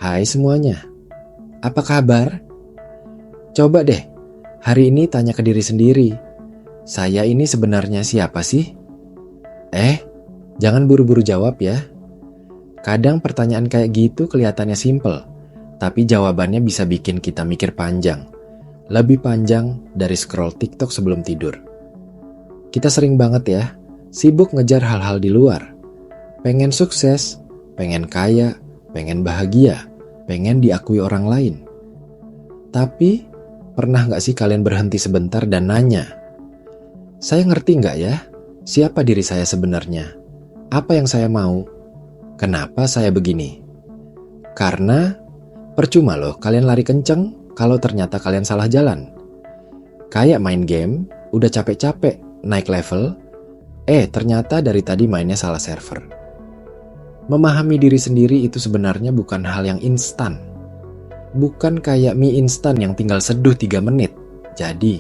Hai semuanya, apa kabar? Coba deh, hari ini tanya ke diri sendiri, saya ini sebenarnya siapa sih? Jangan buru-buru jawab ya. Kadang pertanyaan kayak gitu kelihatannya simpel, tapi jawabannya bisa bikin kita mikir panjang. Lebih panjang dari scroll TikTok sebelum tidur. Kita sering banget ya, sibuk ngejar hal-hal di luar. Pengen sukses, pengen kaya, pengen bahagia, pengen diakui orang lain. Tapi, pernah gak sih kalian berhenti sebentar dan nanya, saya ngerti gak ya, siapa diri saya sebenarnya? Apa yang saya mau? Kenapa saya begini? Karena, percuma loh kalian lari kenceng kalau ternyata kalian salah jalan. Kayak main game, udah capek-capek, naik level, ternyata dari tadi mainnya salah server. Memahami diri sendiri itu sebenarnya bukan hal yang instan. Bukan kayak mie instan yang tinggal seduh 3 menit. Jadi,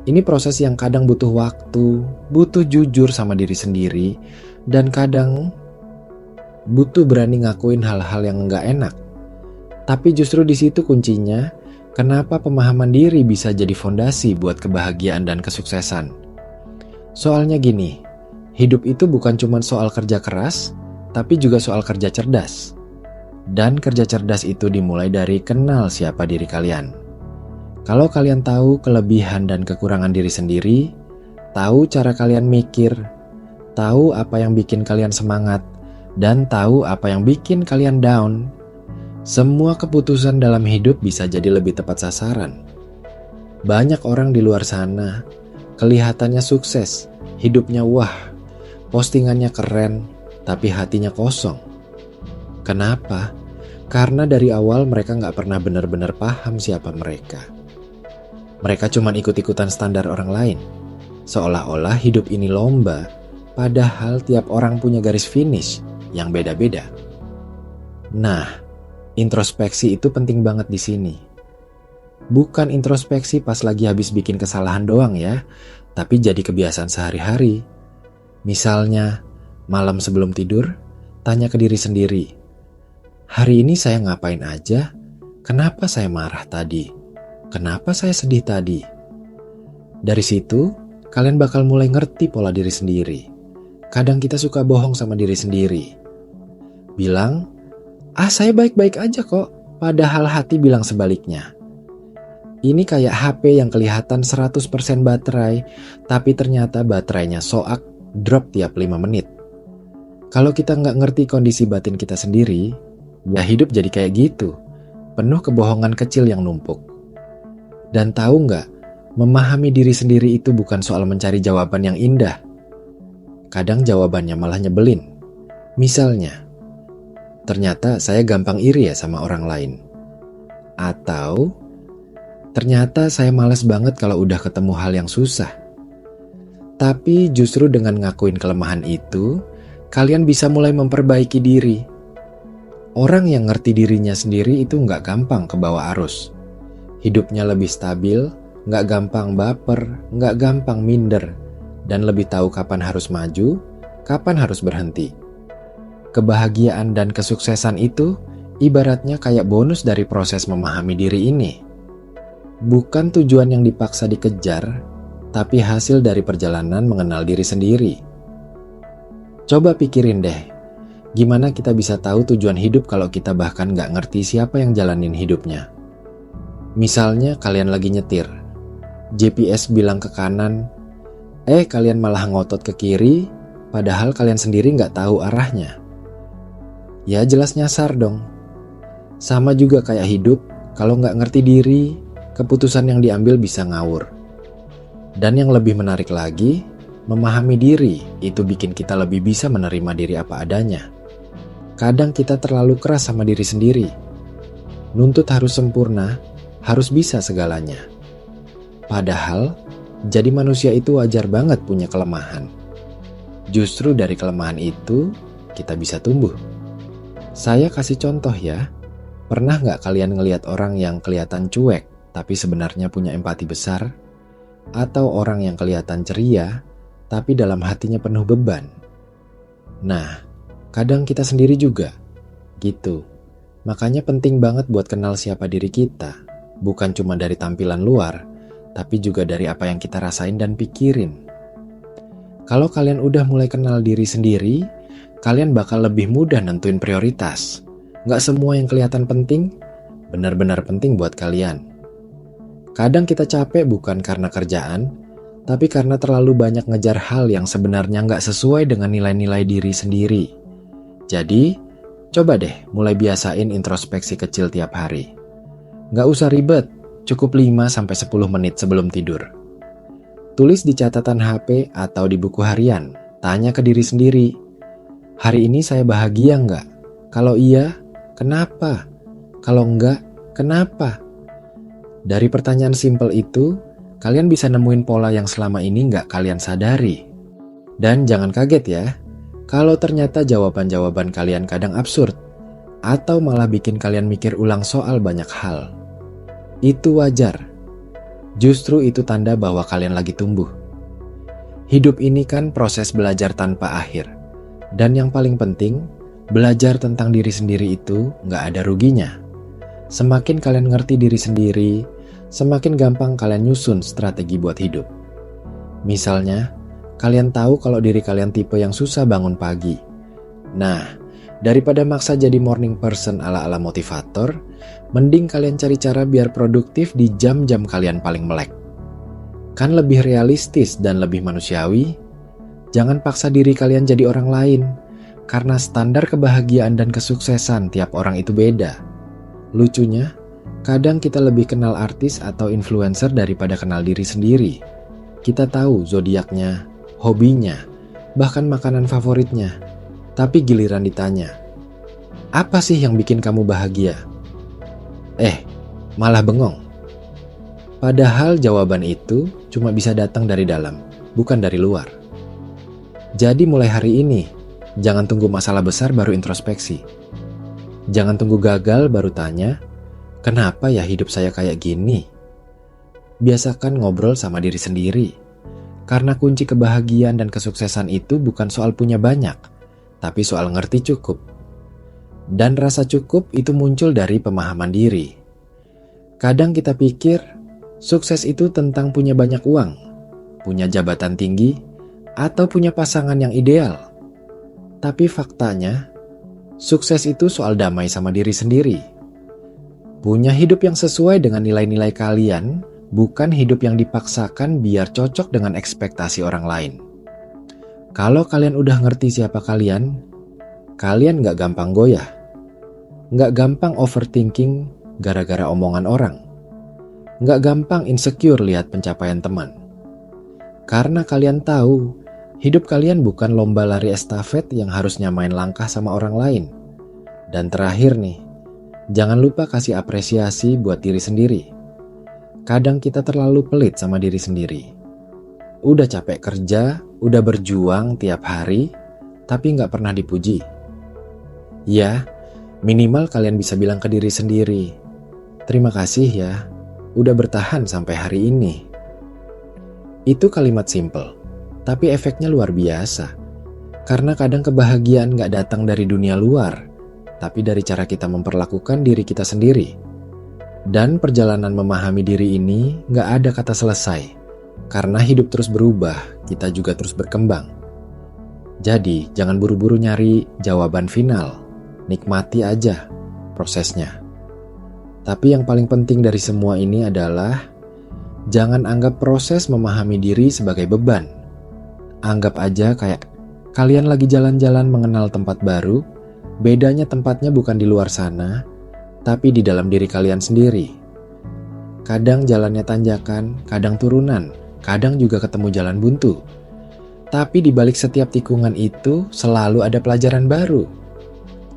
ini proses yang kadang butuh waktu, butuh jujur sama diri sendiri, dan kadang butuh berani ngakuin hal-hal yang nggak enak. Tapi justru di situ kuncinya, kenapa pemahaman diri bisa jadi fondasi buat kebahagiaan dan kesuksesan. Soalnya gini, hidup itu bukan cuma soal kerja keras, tapi juga soal kerja cerdas. Dan kerja cerdas itu dimulai dari kenal siapa diri kalian. Kalau kalian tahu kelebihan dan kekurangan diri sendiri, tahu cara kalian mikir, tahu apa yang bikin kalian semangat, dan tahu apa yang bikin kalian down, semua keputusan dalam hidup bisa jadi lebih tepat sasaran. Banyak orang di luar sana, kelihatannya sukses, hidupnya wah, postingannya keren, tapi hatinya kosong. Kenapa? Karena dari awal mereka gak pernah benar-benar paham siapa mereka. Mereka cuma ikut-ikutan standar orang lain. Seolah-olah hidup ini lomba, padahal tiap orang punya garis finish yang beda-beda. Nah, introspeksi itu penting banget di sini. Bukan introspeksi pas lagi habis bikin kesalahan doang ya, tapi jadi kebiasaan sehari-hari. Misalnya, malam sebelum tidur, tanya ke diri sendiri, hari ini saya ngapain aja? Kenapa saya marah tadi? Kenapa saya sedih tadi? Dari situ, kalian bakal mulai ngerti pola diri sendiri. Kadang kita suka bohong sama diri sendiri. Bilang, saya baik-baik aja kok. Padahal hati bilang sebaliknya. Ini kayak HP yang kelihatan 100% baterai, tapi ternyata baterainya soak, drop tiap 5 menit. Kalau kita nggak ngerti kondisi batin kita sendiri, ya hidup jadi kayak gitu. Penuh kebohongan kecil yang numpuk. Dan tahu nggak, memahami diri sendiri itu bukan soal mencari jawaban yang indah. Kadang jawabannya malah nyebelin. Misalnya, ternyata saya gampang iri ya sama orang lain. Atau, ternyata saya malas banget kalau udah ketemu hal yang susah. Tapi justru dengan ngakuin kelemahan itu, kalian bisa mulai memperbaiki diri. Orang yang ngerti dirinya sendiri itu nggak gampang kebawa arus. Hidupnya lebih stabil, gak gampang baper, gak gampang minder, dan lebih tahu kapan harus maju, kapan harus berhenti. Kebahagiaan dan kesuksesan itu ibaratnya kayak bonus dari proses memahami diri ini. Bukan tujuan yang dipaksa dikejar, tapi hasil dari perjalanan mengenal diri sendiri. Coba pikirin deh, gimana kita bisa tahu tujuan hidup kalau kita bahkan gak ngerti siapa yang jalanin hidupnya. Misalnya kalian lagi nyetir, GPS bilang ke kanan, kalian malah ngotot ke kiri, padahal kalian sendiri nggak tahu arahnya. Ya jelas nyasar dong. Sama juga kayak hidup, kalau nggak ngerti diri, keputusan yang diambil bisa ngawur. Dan yang lebih menarik lagi, memahami diri itu bikin kita lebih bisa menerima diri apa adanya. Kadang kita terlalu keras sama diri sendiri. Nuntut harus sempurna, harus bisa segalanya. Padahal, jadi manusia itu wajar banget punya kelemahan. Justru dari kelemahan itu, kita bisa tumbuh. Saya kasih contoh ya. Pernah nggak kalian ngelihat orang yang kelihatan cuek, tapi sebenarnya punya empati besar? Atau orang yang kelihatan ceria, tapi dalam hatinya penuh beban? Nah, kadang kita sendiri juga, gitu. Makanya penting banget buat kenal siapa diri kita. Bukan cuma dari tampilan luar, tapi juga dari apa yang kita rasain dan pikirin. Kalau kalian udah mulai kenal diri sendiri, kalian bakal lebih mudah nentuin prioritas. Nggak semua yang kelihatan penting, benar-benar penting buat kalian. Kadang kita capek bukan karena kerjaan, tapi karena terlalu banyak ngejar hal yang sebenarnya nggak sesuai dengan nilai-nilai diri sendiri. Jadi, coba deh mulai biasain introspeksi kecil tiap hari. Nggak usah ribet, cukup 5-10 menit sebelum tidur. Tulis di catatan HP atau di buku harian, tanya ke diri sendiri, hari ini saya bahagia nggak? Kalau iya, kenapa? Kalau enggak, kenapa? Dari pertanyaan simpel itu, kalian bisa nemuin pola yang selama ini nggak kalian sadari. Dan jangan kaget ya, kalau ternyata jawaban-jawaban kalian kadang absurd, atau malah bikin kalian mikir ulang soal banyak hal. Itu wajar. Justru itu tanda bahwa kalian lagi tumbuh. Hidup ini kan proses belajar tanpa akhir. Dan yang paling penting, belajar tentang diri sendiri itu nggak ada ruginya. Semakin kalian ngerti diri sendiri, semakin gampang kalian nyusun strategi buat hidup. Misalnya, kalian tahu kalau diri kalian tipe yang susah bangun pagi. Nah, daripada maksa jadi morning person ala-ala motivator, mending kalian cari cara biar produktif di jam-jam kalian paling melek. Kan lebih realistis dan lebih manusiawi? Jangan paksa diri kalian jadi orang lain, karena standar kebahagiaan dan kesuksesan tiap orang itu beda. Lucunya, kadang kita lebih kenal artis atau influencer daripada kenal diri sendiri. Kita tahu zodiaknya, hobinya, bahkan makanan favoritnya. Tapi giliran ditanya, apa sih yang bikin kamu bahagia? Malah bengong. Padahal jawaban itu cuma bisa datang dari dalam, bukan dari luar. Jadi mulai hari ini, jangan tunggu masalah besar baru introspeksi. Jangan tunggu gagal baru tanya, kenapa ya hidup saya kayak gini? Biasakan ngobrol sama diri sendiri. Karena kunci kebahagiaan dan kesuksesan itu bukan soal punya banyak, tapi soal ngerti cukup. Dan rasa cukup itu muncul dari pemahaman diri. Kadang kita pikir, sukses itu tentang punya banyak uang, punya jabatan tinggi, atau punya pasangan yang ideal. Tapi faktanya, sukses itu soal damai sama diri sendiri. Punya hidup yang sesuai dengan nilai-nilai kalian, bukan hidup yang dipaksakan biar cocok dengan ekspektasi orang lain. Kalau kalian udah ngerti siapa kalian gak gampang goyah. Gak gampang overthinking gara-gara omongan orang. Gak gampang insecure lihat pencapaian teman. Karena kalian tahu, hidup kalian bukan lomba lari estafet yang harus nyamain langkah sama orang lain. Dan terakhir nih, jangan lupa kasih apresiasi buat diri sendiri. Kadang kita terlalu pelit sama diri sendiri. Udah capek kerja, udah berjuang tiap hari, tapi gak pernah dipuji. Ya, minimal kalian bisa bilang ke diri sendiri, terima kasih ya, udah bertahan sampai hari ini. Itu kalimat simple, tapi efeknya luar biasa. Karena kadang kebahagiaan gak datang dari dunia luar, tapi dari cara kita memperlakukan diri kita sendiri. Dan perjalanan memahami diri ini gak ada kata selesai. Karena hidup terus berubah, kita juga terus berkembang. Jadi, jangan buru-buru nyari jawaban final. Nikmati aja prosesnya. Tapi yang paling penting dari semua ini adalah jangan anggap proses memahami diri sebagai beban. Anggap aja kayak kalian lagi jalan-jalan mengenal tempat baru, bedanya tempatnya bukan di luar sana, tapi di dalam diri kalian sendiri. Kadang jalannya tanjakan, kadang turunan, kadang juga ketemu jalan buntu. Tapi di balik setiap tikungan itu selalu ada pelajaran baru.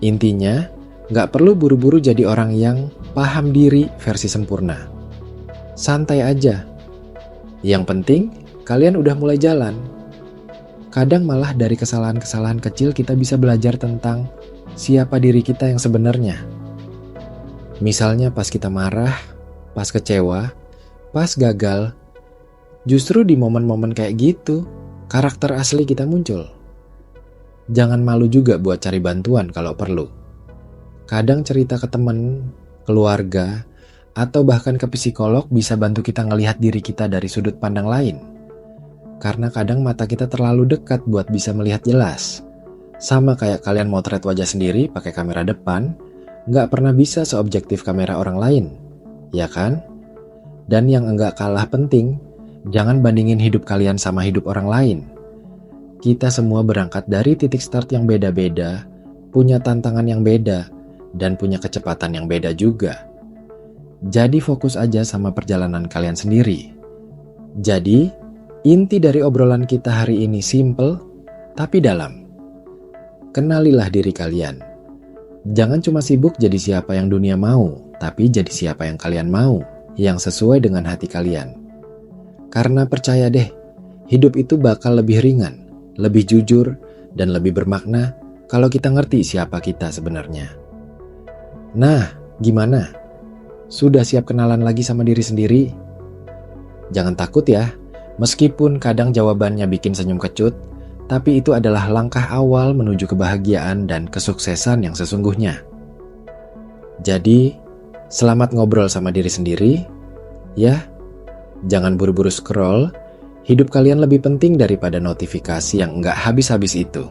Intinya, gak perlu buru-buru jadi orang yang paham diri versi sempurna. Santai aja. Yang penting, kalian udah mulai jalan. Kadang malah dari kesalahan-kesalahan kecil kita bisa belajar tentang siapa diri kita yang sebenarnya. Misalnya pas kita marah, pas kecewa, pas gagal. Justru di momen-momen kayak gitu, karakter asli kita muncul. Jangan malu juga buat cari bantuan kalau perlu. Kadang cerita ke teman, keluarga, atau bahkan ke psikolog bisa bantu kita ngelihat diri kita dari sudut pandang lain. Karena kadang mata kita terlalu dekat buat bisa melihat jelas. Sama kayak kalian motret wajah sendiri pakai kamera depan, nggak pernah bisa seobjektif kamera orang lain, ya kan? Dan yang enggak kalah penting, jangan bandingin hidup kalian sama hidup orang lain. Kita semua berangkat dari titik start yang beda-beda, punya tantangan yang beda, dan punya kecepatan yang beda juga. Jadi fokus aja sama perjalanan kalian sendiri. Jadi, inti dari obrolan kita hari ini simple, tapi dalam. Kenalilah diri kalian. Jangan cuma sibuk jadi siapa yang dunia mau, tapi jadi siapa yang kalian mau, yang sesuai dengan hati kalian. Karena percaya deh, hidup itu bakal lebih ringan, lebih jujur, dan lebih bermakna kalau kita ngerti siapa kita sebenarnya. Nah, gimana? Sudah siap kenalan lagi sama diri sendiri? Jangan takut ya, meskipun kadang jawabannya bikin senyum kecut, tapi itu adalah langkah awal menuju kebahagiaan dan kesuksesan yang sesungguhnya. Jadi, selamat ngobrol sama diri sendiri, ya. Jangan buru-buru scroll, hidup kalian lebih penting daripada notifikasi yang nggak habis-habis itu.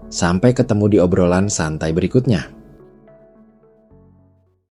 Sampai ketemu di obrolan santai berikutnya.